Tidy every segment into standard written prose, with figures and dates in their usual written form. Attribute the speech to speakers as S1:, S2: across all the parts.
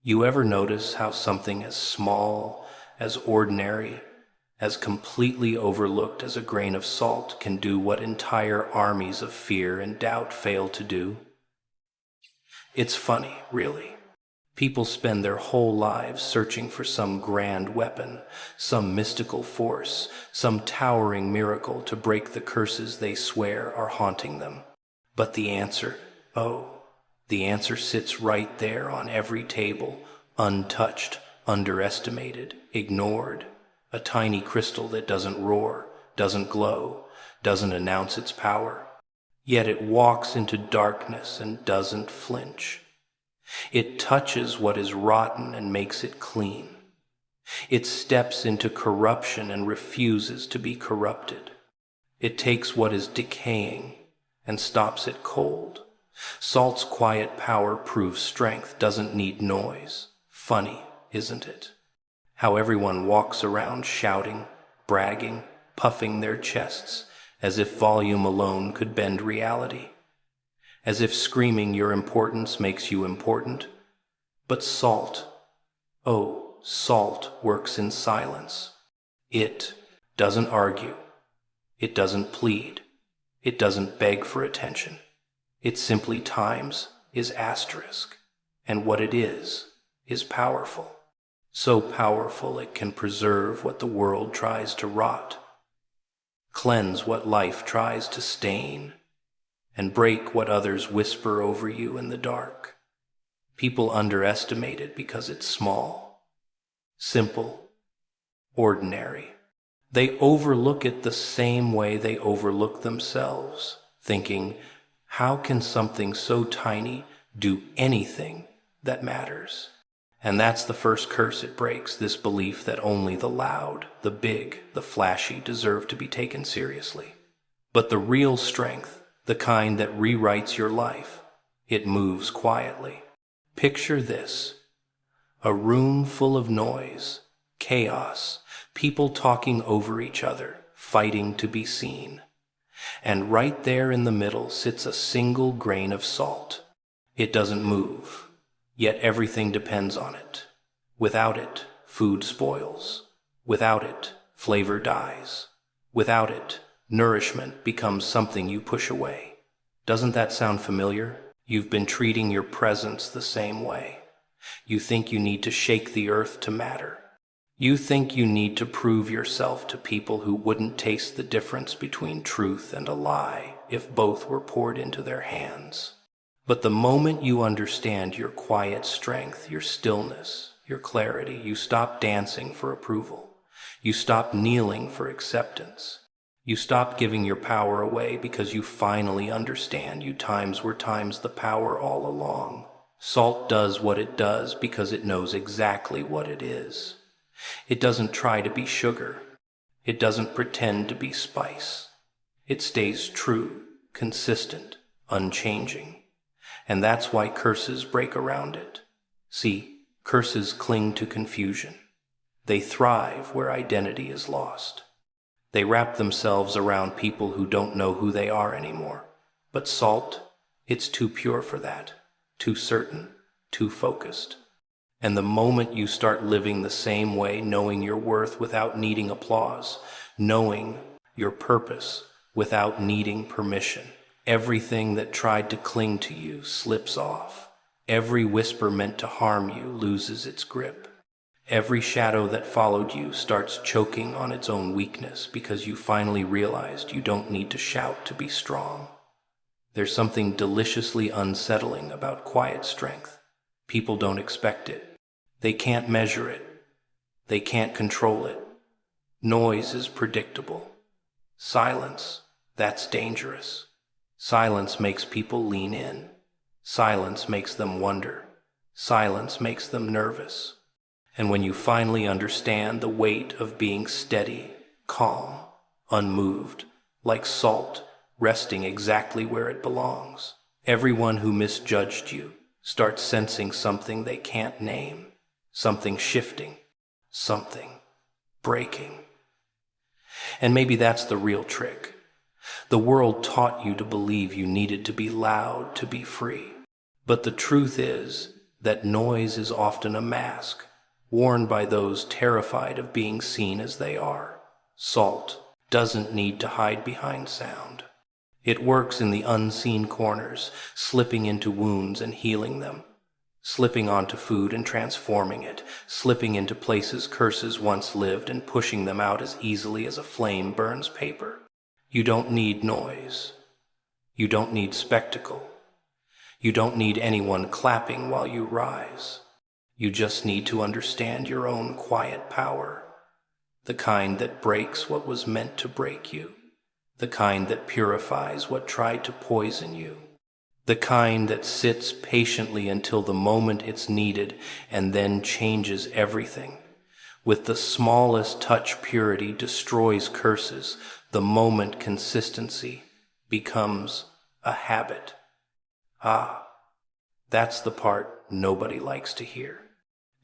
S1: You ever notice how something as small, as ordinary, as completely overlooked as a grain of salt can do what entire armies of fear and doubt fail to do? It's funny, really. People spend their whole lives searching for some grand weapon, some mystical force, some towering miracle to break the curses they swear are haunting them. But the answer, the answer sits right there on every table, untouched, underestimated, ignored. A tiny crystal that doesn't roar, doesn't glow, doesn't announce its power. Yet it walks into darkness and doesn't flinch. It touches what is rotten and makes it clean. It steps into corruption and refuses to be corrupted. It takes what is decaying and stops it cold. Salt's quiet power proves strength doesn't need noise. Funny, isn't it? How everyone walks around shouting, bragging, puffing their chests, as if volume alone could bend reality. As if screaming your importance makes you important. But salt, salt works in silence. It doesn't argue. It doesn't plead. It doesn't beg for attention. It simply times is asterisk. And what it is powerful. So powerful it can preserve what the world tries to rot, cleanse what life tries to stain, and break what others whisper over you in the dark. People underestimate it because it's small, simple, ordinary. They overlook it the same way they overlook themselves, thinking, how can something so tiny do anything that matters? And that's the first curse it breaks, this belief that only the loud, the big, the flashy deserve to be taken seriously. But the real strength, the kind that rewrites your life, it moves quietly. Picture this: a room full of noise, chaos, people talking over each other, fighting to be seen. And right there in the middle sits a single grain of salt. It doesn't move, yet everything depends on it. Without it, food spoils. Without it, flavor dies. Without it, nourishment becomes something you push away. Doesn't that sound familiar? You've been treating your presence the same way. You think you need to shake the earth to matter. You think you need to prove yourself to people who wouldn't taste the difference between truth and a lie if both were poured into their hands. But the moment you understand your quiet strength, your stillness, your clarity, you stop dancing for approval. You stop kneeling for acceptance. You stop giving your power away because you finally understand you times were times the power all along. Salt does what it does because it knows exactly what it is. It doesn't try to be sugar. It doesn't pretend to be spice. It stays true, consistent, unchanging. And that's why curses break around it. See, curses cling to confusion. They thrive where identity is lost. They wrap themselves around people who don't know who they are anymore. But salt, it's too pure for that, too certain, too focused. And the moment you start living the same way, knowing your worth without needing applause, knowing your purpose without needing permission, everything that tried to cling to you slips off. Every whisper meant to harm you loses its grip. Every shadow that followed you starts choking on its own weakness because you finally realized you don't need to shout to be strong. There's something deliciously unsettling about quiet strength. People don't expect it. They can't measure it. They can't control it. Noise is predictable. Silence, that's dangerous. Silence makes people lean in. Silence makes them wonder. Silence makes them nervous. And when you finally understand the weight of being steady, calm, unmoved, like salt, resting exactly where it belongs, everyone who misjudged you starts sensing something they can't name, something shifting, something breaking. And maybe that's the real trick. The world taught you to believe you needed to be loud to be free. But the truth is, that noise is often a mask worn by those terrified of being seen as they are. Salt doesn't need to hide behind sound. It works in the unseen corners, slipping into wounds and healing them, slipping onto food and transforming it, slipping into places curses once lived and pushing them out as easily as a flame burns paper. You don't need noise. You don't need spectacle. You don't need anyone clapping while you rise. You just need to understand your own quiet power, the kind that breaks what was meant to break you, the kind that purifies what tried to poison you, the kind that sits patiently until the moment it's needed and then changes everything. With the smallest touch, purity destroys curses. The moment consistency becomes a habit. Ah, that's the part nobody likes to hear.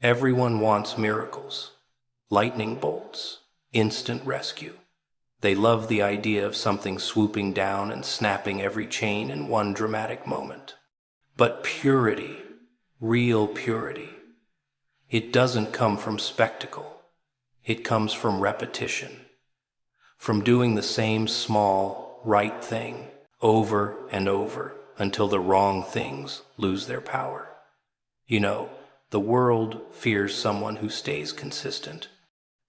S1: Everyone wants miracles, lightning bolts, instant rescue. They love the idea of something swooping down and snapping every chain in one dramatic moment. But purity, real purity, it doesn't come from spectacle. It comes from repetition, from doing the same small, right thing over and over until the wrong things lose their power. You know, the world fears someone who stays consistent,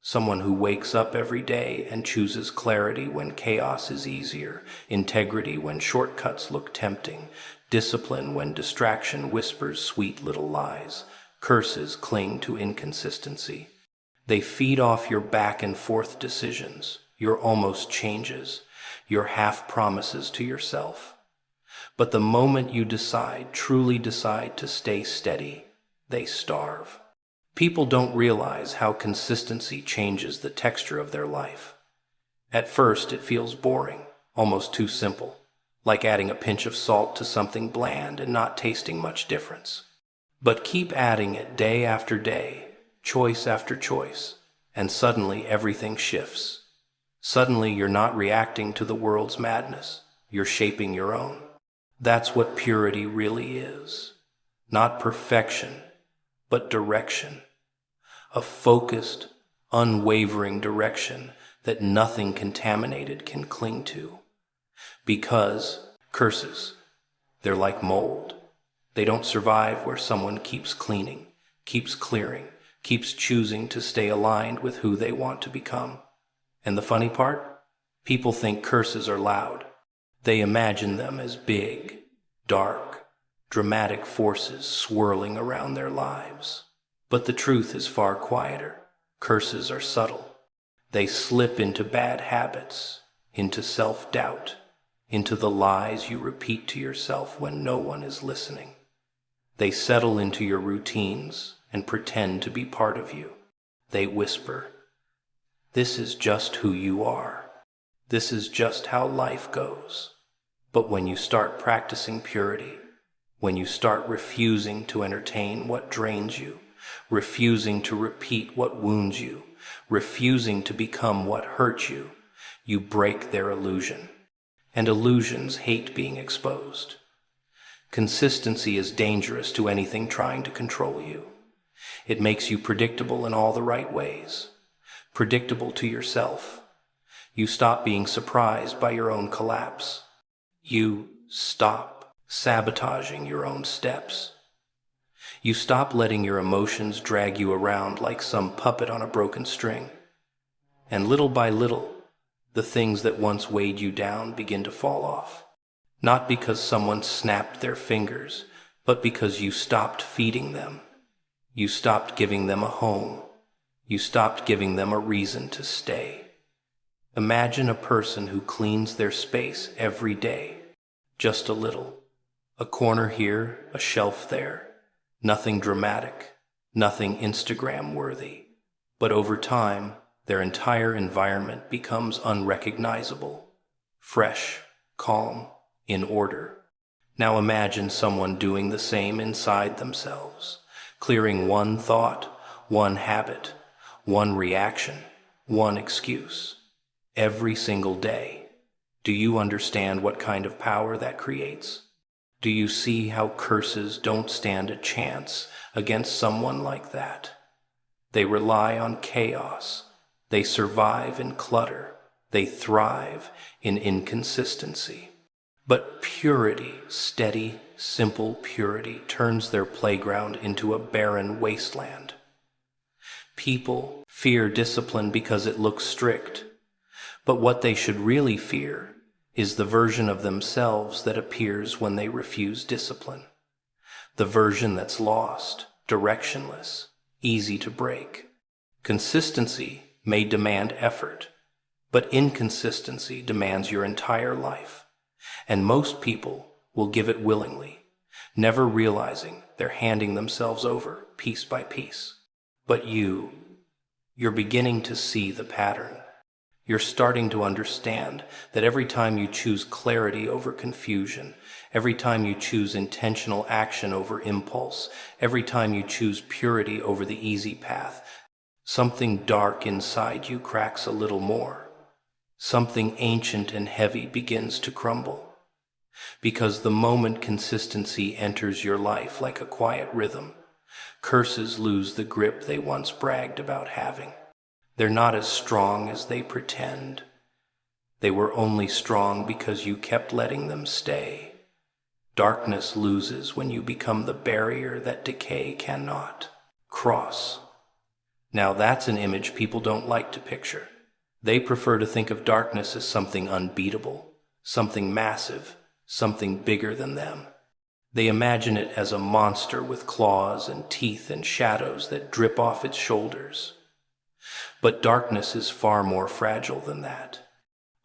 S1: someone who wakes up every day and chooses clarity when chaos is easier, integrity when shortcuts look tempting, discipline when distraction whispers sweet little lies. Curses cling to inconsistency. They feed off your back and forth decisions, your almost changes, your half promises to yourself. But the moment you decide, truly decide to stay steady, they starve. People don't realize how consistency changes the texture of their life. At first, it feels boring, almost too simple, like adding a pinch of salt to something bland and not tasting much difference. But keep adding it day after day, choice after choice, and suddenly everything shifts. Suddenly you're not reacting to the world's madness, you're shaping your own. That's what purity really is. Not perfection, but direction. A focused, unwavering direction that nothing contaminated can cling to. Because curses, they're like mold. They don't survive where someone keeps cleaning, keeps clearing, keeps choosing to stay aligned with who they want to become. And the funny part? People think curses are loud. They imagine them as big, dark, dramatic forces swirling around their lives. But the truth is far quieter. Curses are subtle. They slip into bad habits, into self-doubt, into the lies you repeat to yourself when no one is listening. They settle into your routines and pretend to be part of you. They whisper, "This is just who you are. This is just how life goes." But when you start practicing purity, when you start refusing to entertain what drains you, refusing to repeat what wounds you, refusing to become what hurts you, you break their illusion. And illusions hate being exposed. Consistency is dangerous to anything trying to control you. It makes you predictable in all the right ways. Predictable to yourself. You stop being surprised by your own collapse. You stop sabotaging your own steps. You stop letting your emotions drag you around like some puppet on a broken string. And little by little, the things that once weighed you down begin to fall off. Not because someone snapped their fingers, but because you stopped feeding them. You stopped giving them a home. You stopped giving them a reason to stay. Imagine a person who cleans their space every day, just a little. A corner here, a shelf there. Nothing dramatic, nothing Instagram-worthy. But over time, their entire environment becomes unrecognizable, fresh, calm, in order. Now imagine someone doing the same inside themselves, clearing one thought, one habit, one reaction, one excuse, every single day. Do you understand what kind of power that creates? Do you see how curses don't stand a chance against someone like that? They rely on chaos. They survive in clutter. They thrive in inconsistency. But purity, steady, simple purity, turns their playground into a barren wasteland. People fear discipline because it looks strict, but what they should really fear is the version of themselves that appears when they refuse discipline. The version that's lost, directionless, easy to break. Consistency may demand effort, but inconsistency demands your entire life. And most people will give it willingly, never realizing they're handing themselves over piece by piece. But you're beginning to see the pattern. You're starting to understand that every time you choose clarity over confusion, every time you choose intentional action over impulse, every time you choose purity over the easy path, something dark inside you cracks a little more. Something ancient and heavy begins to crumble. Because the moment consistency enters your life like a quiet rhythm, curses lose the grip they once bragged about having. They're not as strong as they pretend. They were only strong because you kept letting them stay. Darkness loses when you become the barrier that decay cannot cross. Now that's an image people don't like to picture. They prefer to think of darkness as something unbeatable, something massive, something bigger than them. They imagine it as a monster with claws and teeth and shadows that drip off its shoulders. But darkness is far more fragile than that.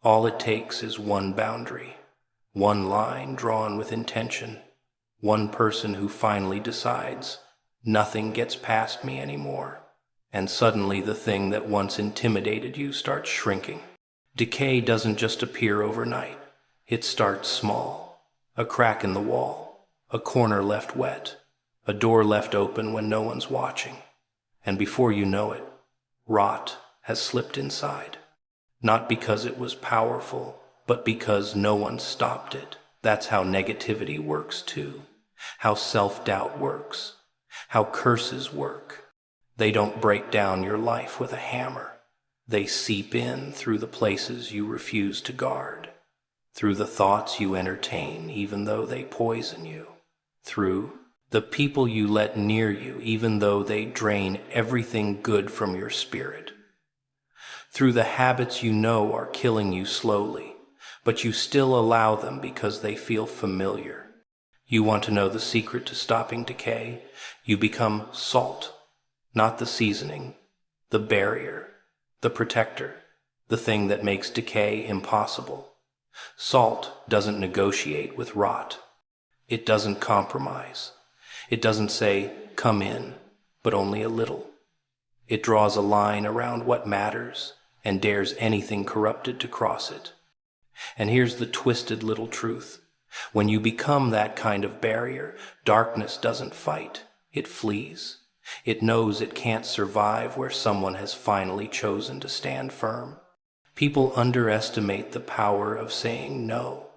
S1: All it takes is one boundary, one line drawn with intention, one person who finally decides, nothing gets past me anymore. And suddenly the thing that once intimidated you starts shrinking. Decay doesn't just appear overnight. It starts small. A crack in the wall, a corner left wet, a door left open when no one's watching. And before you know it, rot has slipped inside. Not because it was powerful, but because no one stopped it. That's how negativity works too. How self-doubt works. How curses work. They don't break down your life with a hammer. They seep in through the places you refuse to guard, through the thoughts you entertain even though they poison you, through the people you let near you even though they drain everything good from your spirit, through the habits you know are killing you slowly, but you still allow them because they feel familiar. You want to know the secret to stopping decay? You become salt. Not the seasoning, the barrier, the protector, the thing that makes decay impossible. Salt doesn't negotiate with rot. It doesn't compromise. It doesn't say, come in, but only a little. It draws a line around what matters and dares anything corrupted to cross it. And here's the twisted little truth. When you become that kind of barrier, darkness doesn't fight, it flees. It knows it can't survive where someone has finally chosen to stand firm. People underestimate the power of saying no.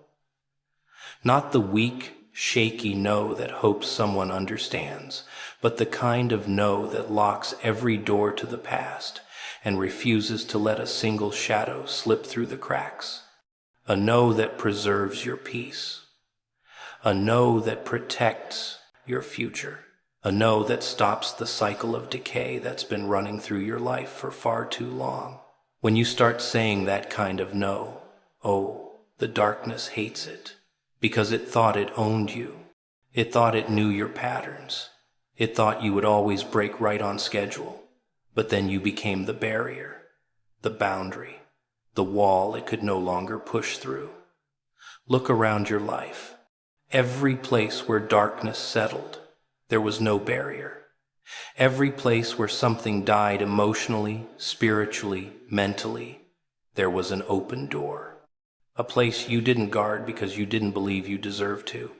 S1: Not the weak, shaky no that hopes someone understands, but the kind of no that locks every door to the past and refuses to let a single shadow slip through the cracks. A no that preserves your peace. A no that protects your future. A no that stops the cycle of decay that's been running through your life for far too long. When you start saying that kind of no, oh, the darkness hates it, because it thought it owned you. It thought it knew your patterns. It thought you would always break right on schedule. But then you became the barrier, the boundary, the wall it could no longer push through. Look around your life. Every place where darkness settled, there was no barrier. Every place where something died emotionally, spiritually, mentally, there was an open door. A place you didn't guard because you didn't believe you deserved to.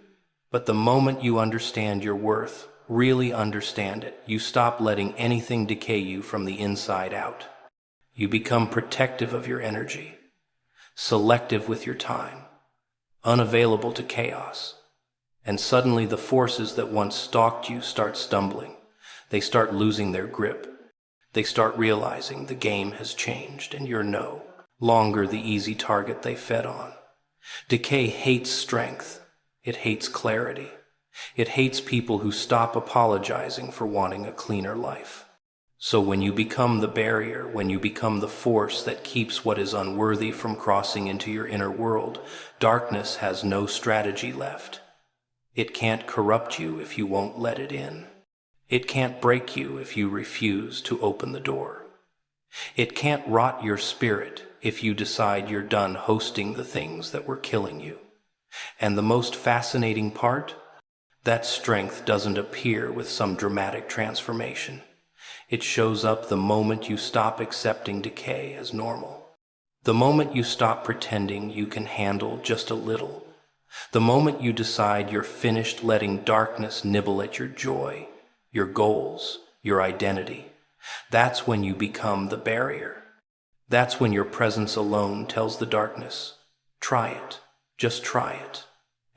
S1: But the moment you understand your worth, really understand it, you stop letting anything decay you from the inside out. You become protective of your energy, selective with your time, unavailable to chaos. And suddenly the forces that once stalked you start stumbling. They start losing their grip. They start realizing the game has changed and you're no longer the easy target they fed on. Decay hates strength. It hates clarity. It hates people who stop apologizing for wanting a cleaner life. So when you become the barrier, when you become the force that keeps what is unworthy from crossing into your inner world, darkness has no strategy left. It can't corrupt you if you won't let it in. It can't break you if you refuse to open the door. It can't rot your spirit if you decide you're done hosting the things that were killing you. And the most fascinating part? That strength doesn't appear with some dramatic transformation. It shows up the moment you stop accepting decay as normal. The moment you stop pretending you can handle just a little. The moment you decide you're finished letting darkness nibble at your joy, your goals, your identity. That's when you become the barrier. That's when your presence alone tells the darkness, try it, just try it.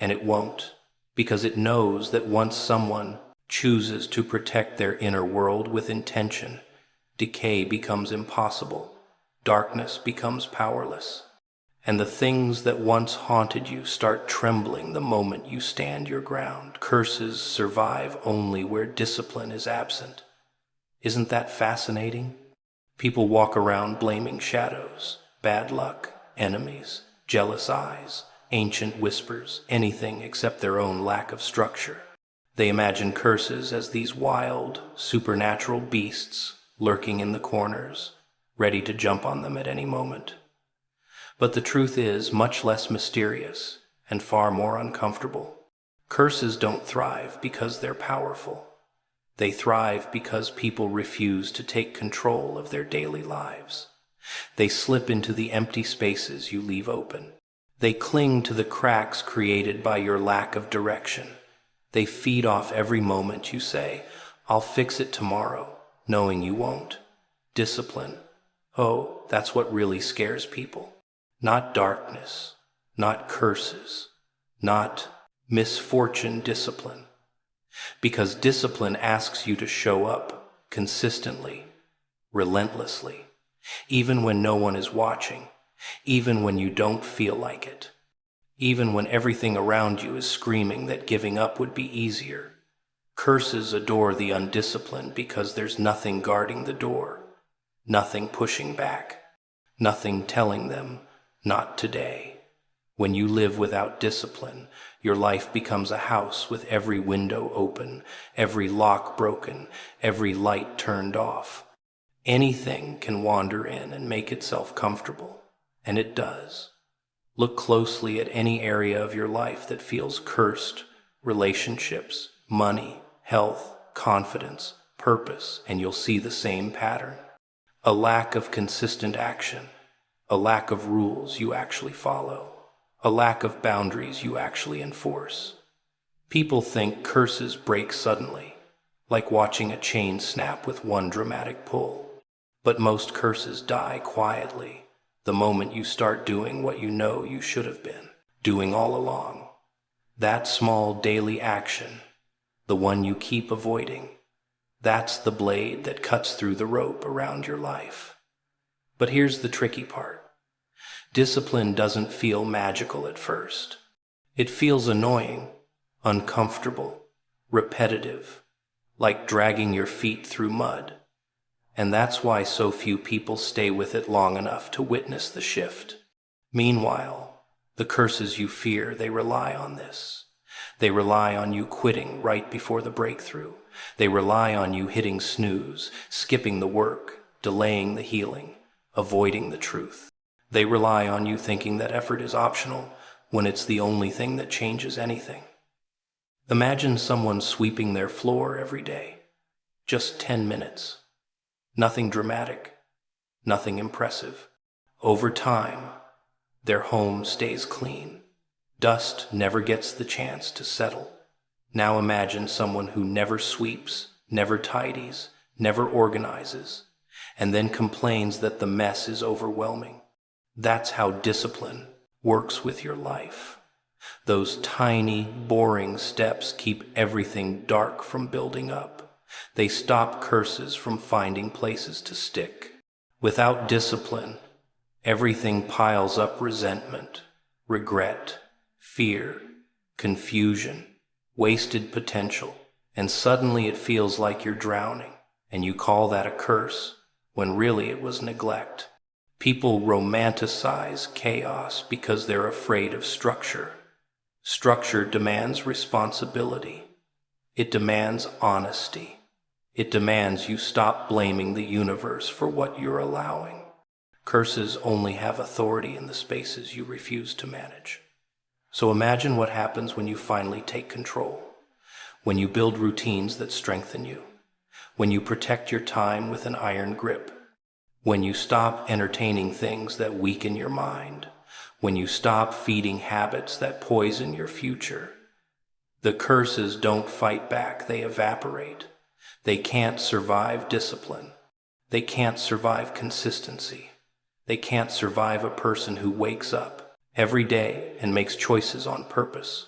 S1: And it won't, because it knows that once someone chooses to protect their inner world with intention, decay becomes impossible, darkness becomes powerless. And the things that once haunted you start trembling the moment you stand your ground. Curses survive only where discipline is absent. Isn't that fascinating? People walk around blaming shadows, bad luck, enemies, jealous eyes, ancient whispers, anything except their own lack of structure. They imagine curses as these wild, supernatural beasts lurking in the corners, ready to jump on them at any moment. But the truth is much less mysterious and far more uncomfortable. Curses don't thrive because they're powerful. They thrive because people refuse to take control of their daily lives. They slip into the empty spaces you leave open. They cling to the cracks created by your lack of direction. They feed off every moment you say, I'll fix it tomorrow, knowing you won't. Discipline. Oh, that's what really scares people. Not darkness, not curses, not misfortune discipline. Because discipline asks you to show up consistently, relentlessly, even when no one is watching, even when you don't feel like it, even when everything around you is screaming that giving up would be easier. Curses adore the undisciplined because there's nothing guarding the door, nothing pushing back, nothing telling them, not today. When you live without discipline, your life becomes a house with every window open, every lock broken, every light turned off. Anything can wander in and make itself comfortable, and it does. Look closely at any area of your life that feels cursed: relationships, money, health, confidence, purpose, and you'll see the same pattern. A lack of consistent action, a lack of rules you actually follow, a lack of boundaries you actually enforce. People think curses break suddenly, like watching a chain snap with one dramatic pull. But most curses die quietly, the moment you start doing what you know you should have been doing all along. That small daily action, the one you keep avoiding, that's the blade that cuts through the rope around your life. But here's the tricky part. Discipline doesn't feel magical at first. It feels annoying, uncomfortable, repetitive, like dragging your feet through mud. And that's why so few people stay with it long enough to witness the shift. Meanwhile, the curses you fear, they rely on this. They rely on you quitting right before the breakthrough. They rely on you hitting snooze, skipping the work, delaying the healing, avoiding the truth. They rely on you thinking that effort is optional when it's the only thing that changes anything. Imagine someone sweeping their floor every day. Just 10 minutes. Nothing dramatic, nothing impressive. Over time, their home stays clean. Dust never gets the chance to settle. Now imagine someone who never sweeps, never tidies, never organizes, and then complains that the mess is overwhelming. That's how discipline works with your life. Those tiny, boring steps keep everything dark from building up. They stop curses from finding places to stick. Without discipline, everything piles up: resentment, regret, fear, confusion, wasted potential, and suddenly it feels like you're drowning, and you call that a curse, when really it was neglect. People romanticize chaos because they're afraid of structure. Structure demands responsibility. It demands honesty. It demands you stop blaming the universe for what you're allowing. Curses only have authority in the spaces you refuse to manage. So imagine what happens when you finally take control, when you build routines that strengthen you, when you protect your time with an iron grip, when you stop entertaining things that weaken your mind, when you stop feeding habits that poison your future. The curses don't fight back, they evaporate. They can't survive discipline. They can't survive consistency. They can't survive a person who wakes up every day and makes choices on purpose.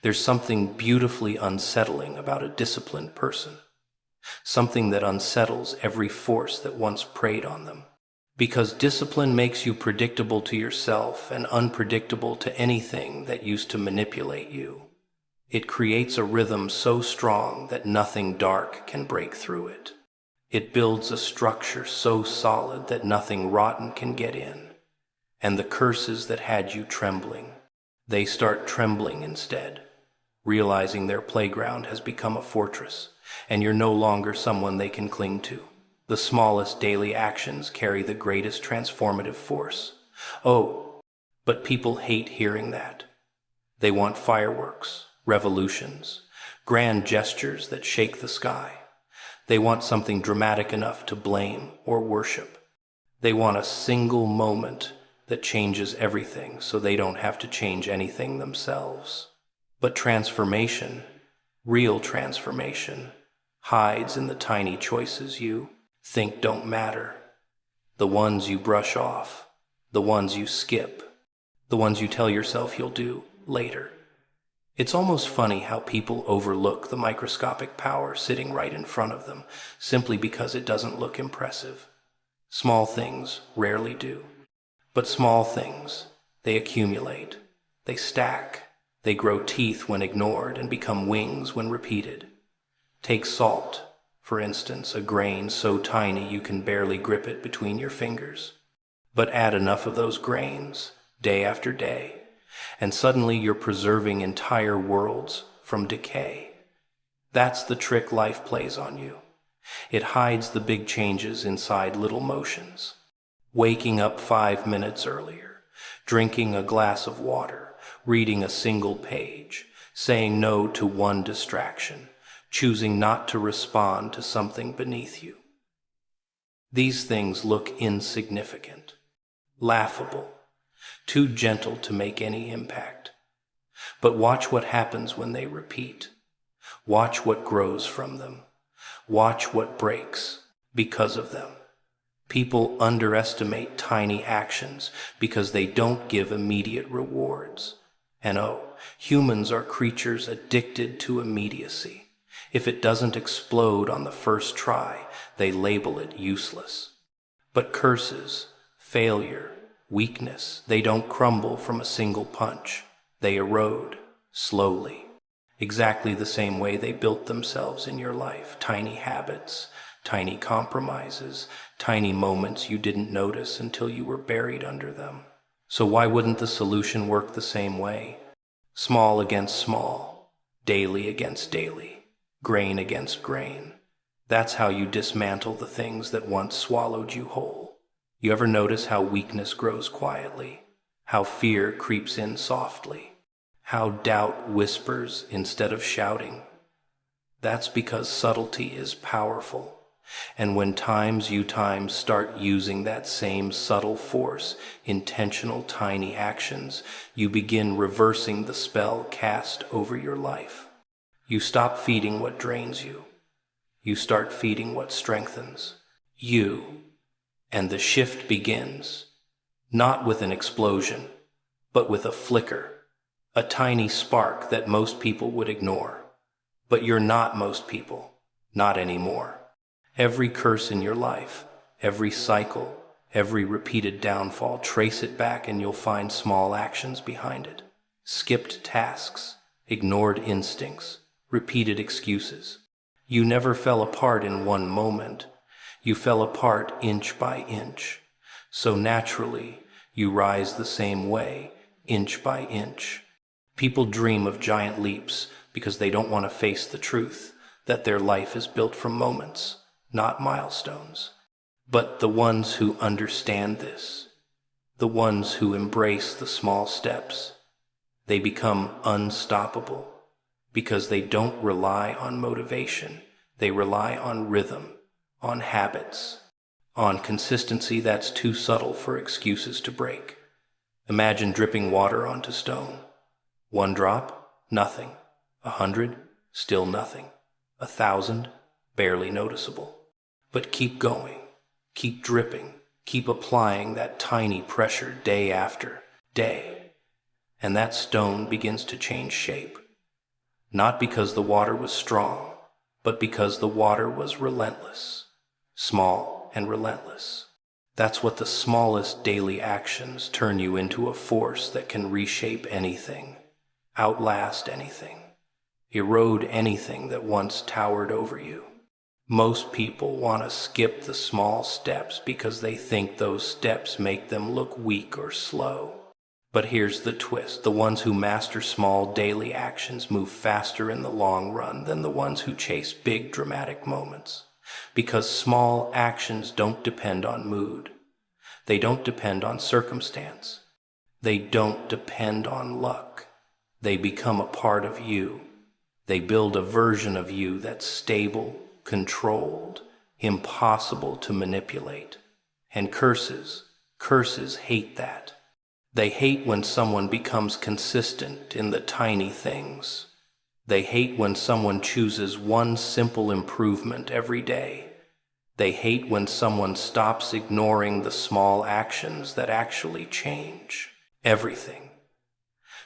S1: There's something beautifully unsettling about a disciplined person, something that unsettles every force that once preyed on them. Because discipline makes you predictable to yourself and unpredictable to anything that used to manipulate you. It creates a rhythm so strong that nothing dark can break through it. It builds a structure so solid that nothing rotten can get in. And the curses that had you trembling, they start trembling instead, realizing their playground has become a fortress, and you're no longer someone they can cling to. The smallest daily actions carry the greatest transformative force. Oh, but people hate hearing that. They want fireworks, revolutions, grand gestures that shake the sky. They want something dramatic enough to blame or worship. They want a single moment that changes everything so they don't have to change anything themselves. But transformation, real transformation, hides in the tiny choices you think don't matter. The ones you brush off, the ones you skip, the ones you tell yourself you'll do later. It's almost funny how people overlook the microscopic power sitting right in front of them simply because it doesn't look impressive. Small things rarely do. But small things, they accumulate, they stack, they grow teeth when ignored and become wings when repeated. Take salt, for instance, a grain so tiny you can barely grip it between your fingers. But add enough of those grains, day after day, and suddenly you're preserving entire worlds from decay. That's the trick life plays on you. It hides the big changes inside little motions. Waking up 5 minutes earlier, drinking a glass of water, reading a single page, saying no to one distraction, choosing not to respond to something beneath you. These things look insignificant, laughable, too gentle to make any impact. But watch what happens when they repeat. Watch what grows from them. Watch what breaks because of them. People underestimate tiny actions because they don't give immediate rewards. And humans are creatures addicted to immediacy. If it doesn't explode on the first try, they label it useless. But curses, failure, weakness, they don't crumble from a single punch. They erode, slowly. Exactly the same way they built themselves in your life. Tiny habits, tiny compromises, tiny moments you didn't notice until you were buried under them. So why wouldn't the solution work the same way? Small against small, daily against daily, grain against grain. That's how you dismantle the things that once swallowed you whole. You ever notice how weakness grows quietly? How fear creeps in softly? How doubt whispers instead of shouting? That's because subtlety is powerful. And when you start using that same subtle force, intentional tiny actions, you begin reversing the spell cast over your life. You stop feeding what drains you. You start feeding what strengthens you. And the shift begins, not with an explosion, but with a flicker, a tiny spark that most people would ignore. But you're not most people, not anymore. Every curse in your life, every cycle, every repeated downfall, trace it back and you'll find small actions behind it. Skipped tasks, ignored instincts, repeated excuses. You never fell apart in one moment. You fell apart inch by inch. So naturally, you rise the same way, inch by inch. People dream of giant leaps because they don't want to face the truth that their life is built from moments, not milestones. But the ones who understand this, the ones who embrace the small steps, they become unstoppable because they don't rely on motivation. They rely on rhythm, on habits, on consistency that's too subtle for excuses to break. Imagine dripping water onto stone. 1 drop, nothing. 100, still nothing. 1,000, barely noticeable. But keep going, keep dripping, keep applying that tiny pressure day after day. And that stone begins to change shape. Not because the water was strong, but because the water was relentless, small and relentless. That's what the smallest daily actions turn you into a force that can reshape anything, outlast anything, erode anything that once towered over you. Most people want to skip the small steps because they think those steps make them look weak or slow. But here's the twist. The ones who master small daily actions move faster in the long run than the ones who chase big dramatic moments. Because small actions don't depend on mood. They don't depend on circumstance. They don't depend on luck. They become a part of you. They build a version of you that's stable, controlled, impossible to manipulate. And curses hate that. They hate when someone becomes consistent in the tiny things. They hate when someone chooses one simple improvement every day. They hate when someone stops ignoring the small actions that actually change everything.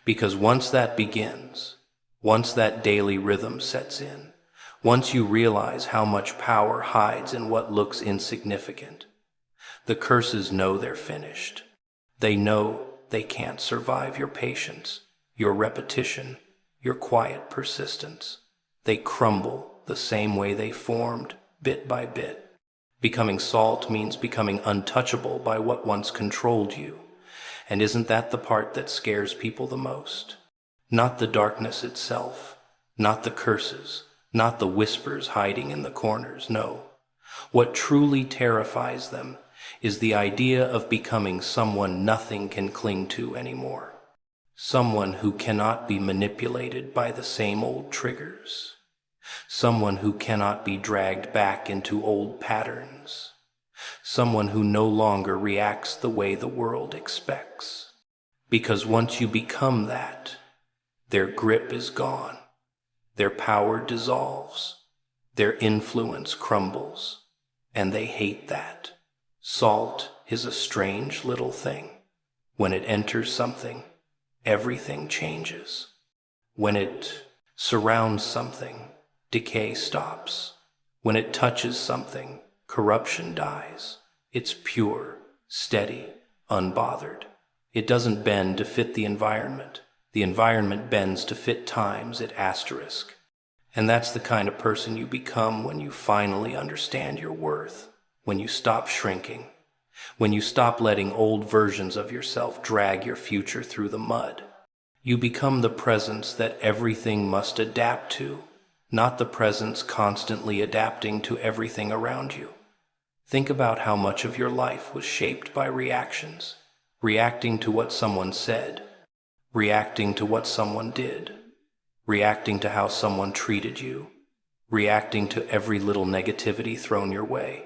S1: Because once that begins, once that daily rhythm sets in, once you realize how much power hides in what looks insignificant, the curses know they're finished. They know they can't survive your patience, your repetition, your quiet persistence. They crumble the same way they formed, bit by bit. Becoming salt means becoming untouchable by what once controlled you. And isn't that the part that scares people the most? Not the darkness itself, not the curses, not the whispers hiding in the corners, no. What truly terrifies them is the idea of becoming someone nothing can cling to anymore. Someone who cannot be manipulated by the same old triggers. Someone who cannot be dragged back into old patterns. Someone who no longer reacts the way the world expects. Because once you become that, their grip is gone. Their power dissolves. Their influence crumbles. And they hate that. Salt is a strange little thing. When it enters something, everything changes. When it surrounds something, decay stops. When it touches something, corruption dies. It's pure, steady, unbothered. It doesn't bend to fit the environment. The environment bends to fit times at asterisk. And that's the kind of person you become when you finally understand your worth. When you stop shrinking, when you stop letting old versions of yourself drag your future through the mud, you become the presence that everything must adapt to, not the presence constantly adapting to everything around you. Think about how much of your life was shaped by reactions, reacting to what someone said, reacting to what someone did, reacting to how someone treated you, reacting to every little negativity thrown your way.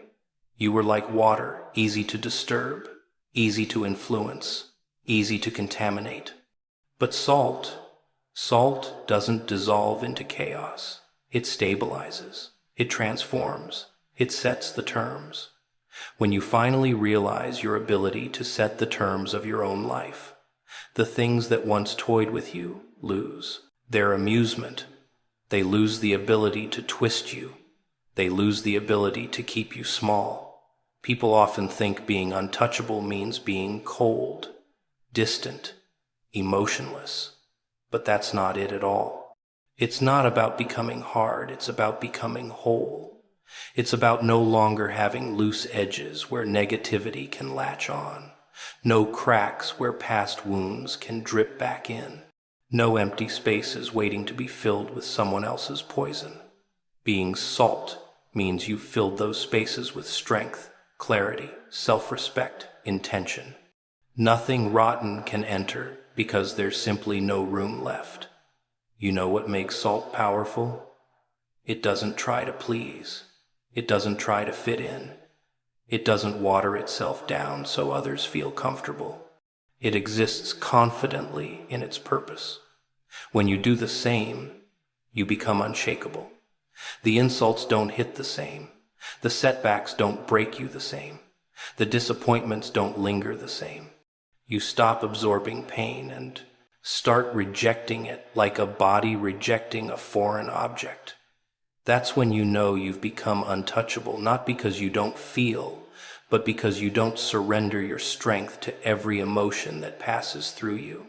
S1: You were like water, easy to disturb, easy to influence, easy to contaminate. But salt doesn't dissolve into chaos. It stabilizes, it transforms, it sets the terms. When you finally realize your ability to set the terms of your own life, the things that once toyed with you lose their amusement. They lose the ability to twist you. They lose the ability to keep you small. People often think being untouchable means being cold, distant, emotionless. But that's not it at all. It's not about becoming hard, it's about becoming whole. It's about no longer having loose edges where negativity can latch on, no cracks where past wounds can drip back in, no empty spaces waiting to be filled with someone else's poison. Being salt means you've filled those spaces with strength, clarity, self-respect, intention. Nothing rotten can enter because there's simply no room left. You know what makes salt powerful? It doesn't try to please. It doesn't try to fit in. It doesn't water itself down so others feel comfortable. It exists confidently in its purpose. When you do the same, you become unshakable. The insults don't hit the same. The setbacks don't break you the same. The disappointments don't linger the same. You stop absorbing pain and start rejecting it like a body rejecting a foreign object. That's when you know you've become untouchable, not because you don't feel, but because you don't surrender your strength to every emotion that passes through you.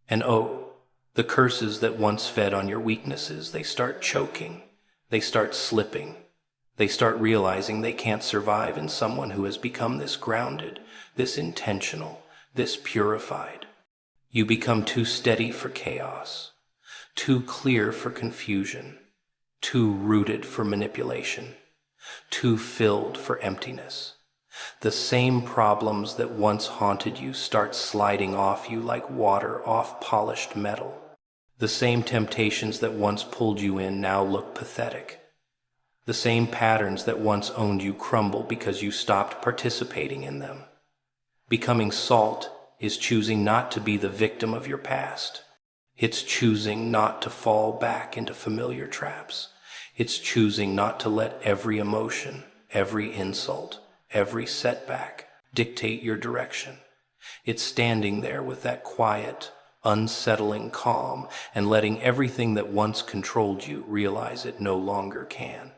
S1: And oh, the curses that once fed on your weaknesses, they start choking, they start slipping, they start realizing they can't survive in someone who has become this grounded, this intentional, this purified. You become too steady for chaos, too clear for confusion, too rooted for manipulation, too filled for emptiness. The same problems that once haunted you start sliding off you like water off polished metal. The same temptations that once pulled you in now look pathetic. The same patterns that once owned you crumble because you stopped participating in them. Becoming salt is choosing not to be the victim of your past. It's choosing not to fall back into familiar traps. It's choosing not to let every emotion, every insult, every setback dictate your direction. It's standing there with that quiet, unsettling calm and letting everything that once controlled you realize it no longer can.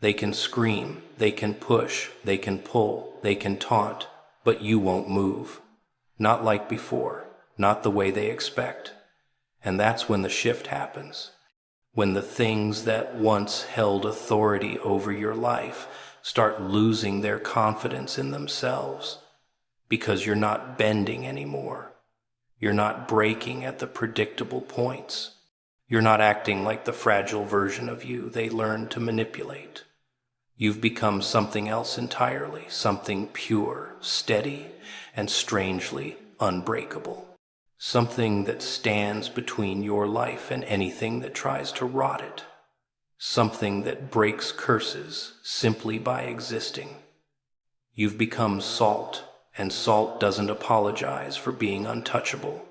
S1: They can scream, they can push, they can pull, they can taunt, but you won't move. Not like before, not the way they expect. And that's when the shift happens. When the things that once held authority over your life start losing their confidence in themselves. Because you're not bending anymore. You're not breaking at the predictable points. You're not acting like the fragile version of you they learned to manipulate. You've become something else entirely, something pure, steady, and strangely unbreakable. Something that stands between your life and anything that tries to rot it. Something that breaks curses simply by existing. You've become salt, and salt doesn't apologize for being untouchable.